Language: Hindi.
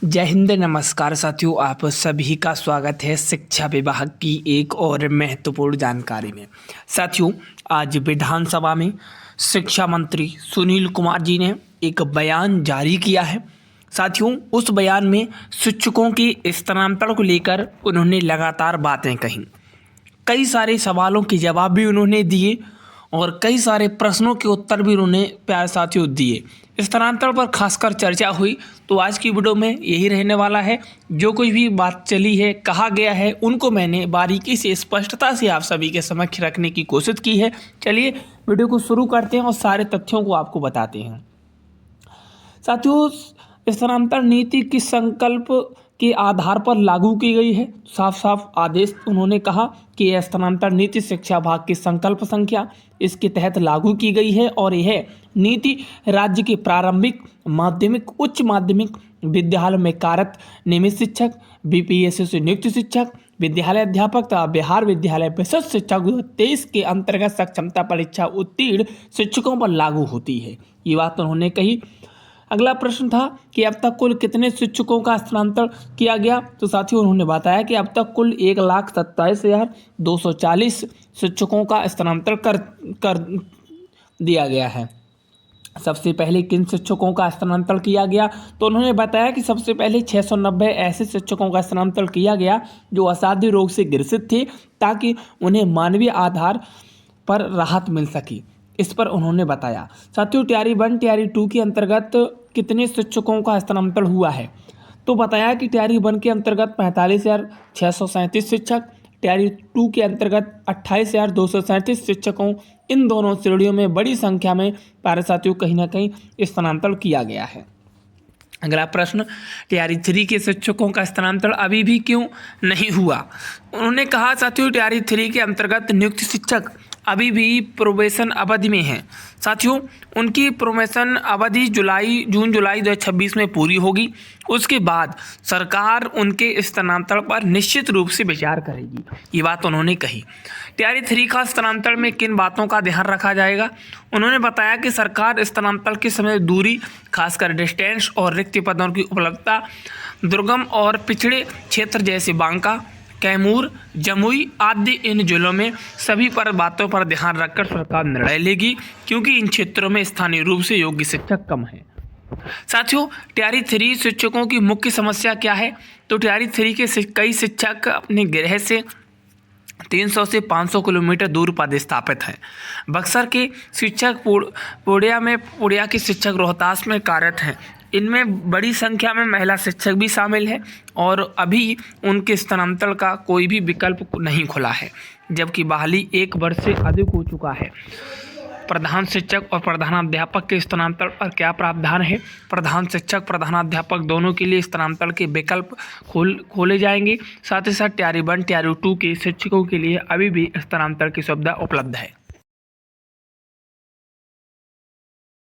जय हिंद, नमस्कार साथियों। आप सभी का स्वागत है शिक्षा विभाग की एक और महत्वपूर्ण जानकारी में। साथियों, आज विधानसभा में शिक्षा मंत्री सुनील कुमार जी ने एक बयान जारी किया है। साथियों, उस बयान में शिक्षकों के स्थानांतरण को लेकर उन्होंने लगातार बातें कहीं। कई सारे सवालों के जवाब भी उन्होंने दिए और कई सारे प्रश्नों के उत्तर भी उन्होंने प्यारे साथियों दिए। स्थानांतरण पर खासकर चर्चा हुई, तो आज की वीडियो में यही रहने वाला है। जो कुछ भी बात चली है, कहा गया है, उनको मैंने बारीकी से स्पष्टता से आप सभी के समक्ष रखने की कोशिश की है। चलिए वीडियो को शुरू करते हैं और सारे तथ्यों को आपको बताते हैं। साथियों, स्थानांतरण नीति किस संकल्प के आधार पर लागू की गई है? साफ साफ आदेश उन्होंने कहा कि यह स्थानांतरण नीति शिक्षा विभाग की संकल्प संख्या इसके तहत लागू की गई है और यह नीति राज्य के प्रारंभिक, माध्यमिक, उच्च माध्यमिक विद्यालय में कार्यरत नियमित शिक्षक, बीपीएससी से नियुक्त शिक्षक, विद्यालय अध्यापक तथा बिहार विद्यालय विशेष शिक्षक 2023 के अंतर्गत सक्षमता परीक्षा उत्तीर्ण शिक्षकों पर लागू होती है। ये बात उन्होंने कही। अगला प्रश्न था कि अब तक कुल कितने शिक्षकों का स्थानांतरण किया गया? तो साथियों, उन्होंने बताया कि अब तक कुल 1,27,240 शिक्षकों का स्थानांतरण कर दिया गया है। सबसे पहले किन शिक्षकों का स्थानांतरण किया गया? तो उन्होंने बताया कि सबसे पहले 690 ऐसे शिक्षकों का स्थानांतरण किया गया जो असाध्य रोग से ग्रसित थे, ताकि उन्हें मानवीय आधार पर राहत मिल सके। इस पर उन्होंने बताया। साथियों, तैयारी 1 तैयारी 2 के अंतर्गत कितने शिक्षकों का स्थानांतरण हुआ है? तो बताया कि तैयारी 1 के अंतर्गत 45,637 शिक्षक, तैयारी 2 के अंतर्गत 28,237 शिक्षकों, इन दोनों श्रेणियों में बड़ी संख्या में प्यारे साथियों कहीं ना कहीं स्थानांतरण किया गया है। अगला प्रश्न, तैयारी 3 के शिक्षकों का स्थानांतरण अभी भी क्यों नहीं हुआ? उन्होंने कहा साथियों, तैयारी 3 के अंतर्गत नियुक्त शिक्षक अभी भी प्रोबेशन अवधि में हैं। साथियों, उनकी प्रोबेशन अवधि जून जुलाई 2026 में पूरी होगी। उसके बाद सरकार उनके स्थानांतरण पर निश्चित रूप से विचार करेगी। ये बात उन्होंने कही। तैयारी 3 का स्थानांतरण में किन बातों का ध्यान रखा जाएगा? उन्होंने बताया कि सरकार स्थानांतरण के समय दूरी, खासकर डिस्टेंस और रिक्त पदों की उपलब्धता, दुर्गम और पिछड़े क्षेत्र जैसे बांका, कैमूर, जमुई आदि इन जिलों में सभी पर बातों पर ध्यान रखकर सरकार निर्णय लेगी, क्योंकि इन क्षेत्रों में स्थानीय रूप से योग्य शिक्षक कम हैं। साथियों, तैयारी 3 शिक्षकों की मुख्य समस्या क्या है? तो तैयारी 3 के कई शिक्षक अपने गृह से 300 से 500 किलोमीटर दूर पदस्थापित हैं। बक्सर के शिक्षक पूर्णिया के शिक्षक रोहतास में कार्यरत हैं। इनमें बड़ी संख्या में महिला शिक्षक भी शामिल हैं और अभी उनके स्थानांतरण का कोई भी विकल्प नहीं खुला है, जबकि बहाली 1 वर्ष से अधिक हो चुका है। प्रधान शिक्षक और प्रधानाध्यापक के स्थानांतरण पर क्या प्रावधान है? प्रधान शिक्षक, प्रधानाध्यापक दोनों के लिए स्थानांतरण के विकल्प खोले जाएंगे। साथ ही साथ तैयारी 1 तैयारी 2 के शिक्षकों के लिए अभी भी स्थानांतरण की सुविधा उपलब्ध है।